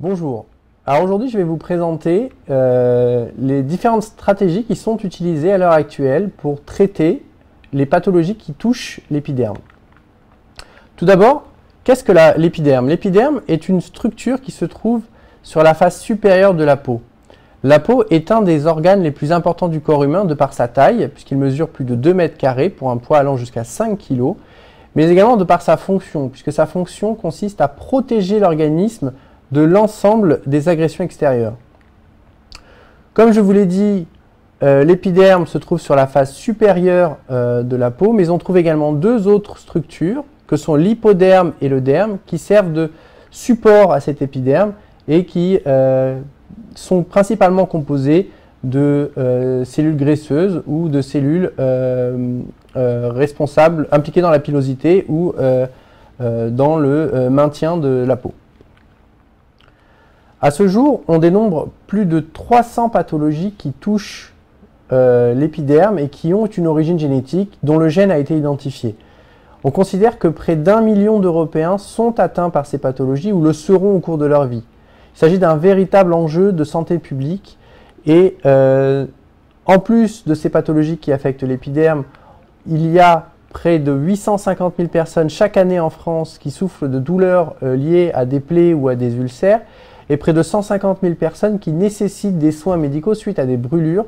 Bonjour. Alors aujourd'hui, je vais vous présenter les différentes stratégies qui sont utilisées à l'heure actuelle pour traiter les pathologies qui touchent l'épiderme. Tout d'abord, qu'est-ce que l'épiderme? L'épiderme est une structure qui se trouve sur la face supérieure de la peau. La peau est un des organes les plus importants du corps humain de par sa taille, puisqu'il mesure plus de 2 mètres carrés pour un poids allant jusqu'à 5 kg, mais également de par sa fonction, puisque sa fonction consiste à protéger l'organisme de l'ensemble des agressions extérieures. Comme je vous l'ai dit, l'épiderme se trouve sur la face supérieure de la peau, mais on trouve également deux autres structures, que sont l'hypoderme et le derme, qui servent de support à cet épiderme et qui sont principalement composées de cellules graisseuses ou de cellules responsables, impliquées dans la pilosité ou dans le maintien de la peau. À ce jour, on dénombre plus de 300 pathologies qui touchent l'épiderme et qui ont une origine génétique dont le gène a été identifié. On considère que près d'1 million d'Européens sont atteints par ces pathologies ou le seront au cours de leur vie. Il s'agit d'un véritable enjeu de santé publique et en plus de ces pathologies qui affectent l'épiderme, il y a près de 850 000 personnes chaque année en France qui souffrent de douleurs liées à des plaies ou à des ulcères et près de 150 000 personnes qui nécessitent des soins médicaux suite à des brûlures,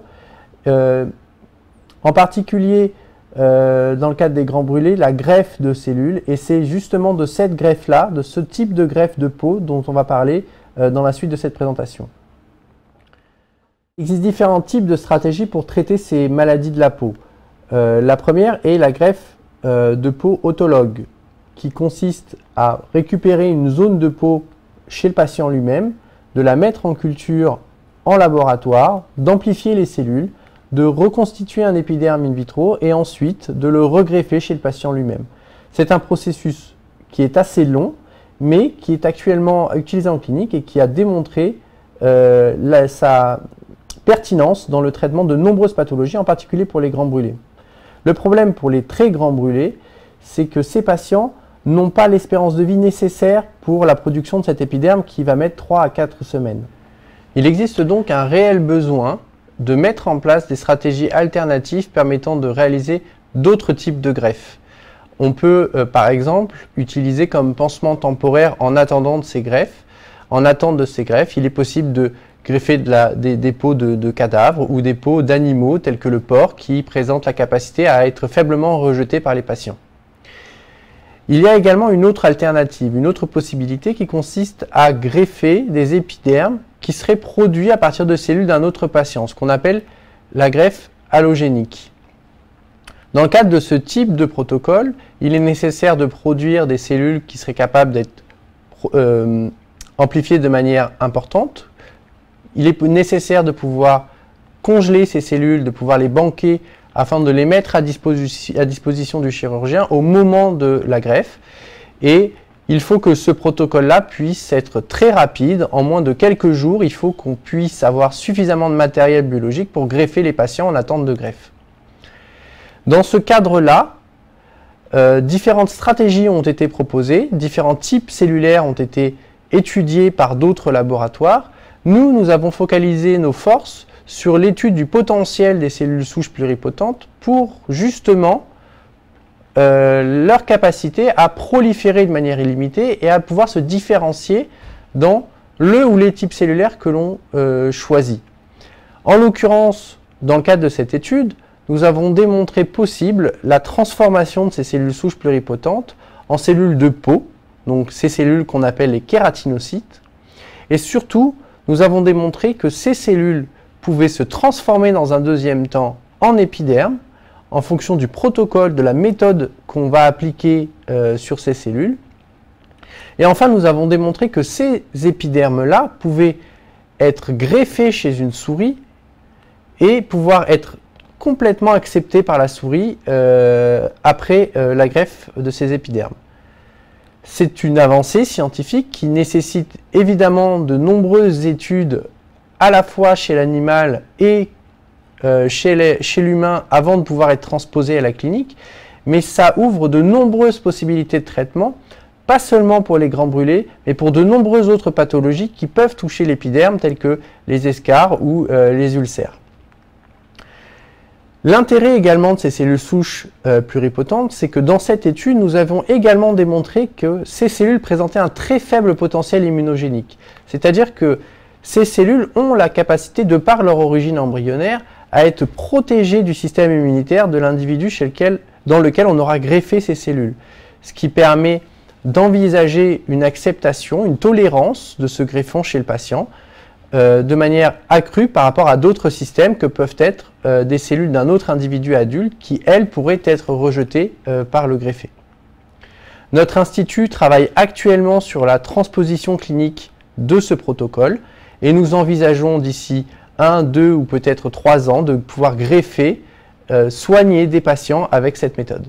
en particulier dans le cadre des grands brûlés, la greffe de cellules, et c'est justement de cette greffe-là, de ce type de greffe de peau dont on va parler dans la suite de cette présentation. Il existe différents types de stratégies pour traiter ces maladies de la peau. La première est la greffe de peau autologue, qui consiste à récupérer une zone de peau chez le patient lui-même, de la mettre en culture en laboratoire, d'amplifier les cellules, de reconstituer un épiderme in vitro et ensuite de le regreffer chez le patient lui-même. C'est un processus qui est assez long, mais qui est actuellement utilisé en clinique et qui a démontré sa pertinence dans le traitement de nombreuses pathologies, en particulier pour les grands brûlés. Le problème pour les très grands brûlés, c'est que ces patients n'ont pas l'espérance de vie nécessaire pour la production de cet épiderme qui va mettre 3 à 4 semaines. Il existe donc un réel besoin de mettre en place des stratégies alternatives permettant de réaliser d'autres types de greffes. On peut par exemple utiliser comme pansement temporaire en attendant de ces greffes. En attente de ces greffes, il est possible de greffer des peaux de cadavres ou des peaux d'animaux tels que le porc qui présentent la capacité à être faiblement rejetés par les patients. Il y a également une autre alternative, une autre possibilité qui consiste à greffer des épidermes qui seraient produits à partir de cellules d'un autre patient, ce qu'on appelle la greffe allogénique. Dans le cadre de ce type de protocole, il est nécessaire de produire des cellules qui seraient capables d'être amplifiées de manière importante. Il est nécessaire de pouvoir congeler ces cellules, de pouvoir les banquer afin de les mettre à disposition du chirurgien au moment de la greffe. Et il faut que ce protocole-là puisse être très rapide. En moins de quelques jours, il faut qu'on puisse avoir suffisamment de matériel biologique pour greffer les patients en attente de greffe. Dans ce cadre-là, différentes stratégies ont été proposées, différents types cellulaires ont été étudiés par d'autres laboratoires. Nous avons focalisé nos forces sur l'étude du potentiel des cellules souches pluripotentes pour justement leur capacité à proliférer de manière illimitée et à pouvoir se différencier dans le ou les types cellulaires que l'on choisit. En l'occurrence, dans le cadre de cette étude, nous avons démontré possible la transformation de ces cellules souches pluripotentes en cellules de peau, donc ces cellules qu'on appelle les kératinocytes, et surtout, nous avons démontré que ces cellules pouvaient se transformer dans un deuxième temps en épiderme en fonction du protocole, de la méthode qu'on va appliquer sur ces cellules. Et enfin, nous avons démontré que ces épidermes-là pouvaient être greffés chez une souris et pouvoir être complètement acceptés par la souris après la greffe de ces épidermes. C'est une avancée scientifique qui nécessite évidemment de nombreuses études à la fois chez l'animal et chez l'humain avant de pouvoir être transposée à la clinique, mais ça ouvre de nombreuses possibilités de traitement pas seulement pour les grands brûlés, mais pour de nombreuses autres pathologies qui peuvent toucher l'épiderme, telles que les escarres ou les ulcères. L'intérêt également de ces cellules souches pluripotentes, c'est que dans cette étude, nous avons également démontré que ces cellules présentaient un très faible potentiel immunogénique. C'est-à-dire que ces cellules ont la capacité, de par leur origine embryonnaire, à être protégées du système immunitaire de l'individu dans lequel on aura greffé ces cellules. Ce qui permet d'envisager une acceptation, une tolérance de ce greffon chez le patient de manière accrue par rapport à d'autres systèmes que peuvent être des cellules d'un autre individu adulte qui, elles, pourraient être rejetées par le greffé. Notre institut travaille actuellement sur la transposition clinique de ce protocole et nous envisageons d'ici 1, 2 ou peut-être 3 ans de pouvoir greffer, soigner des patients avec cette méthode.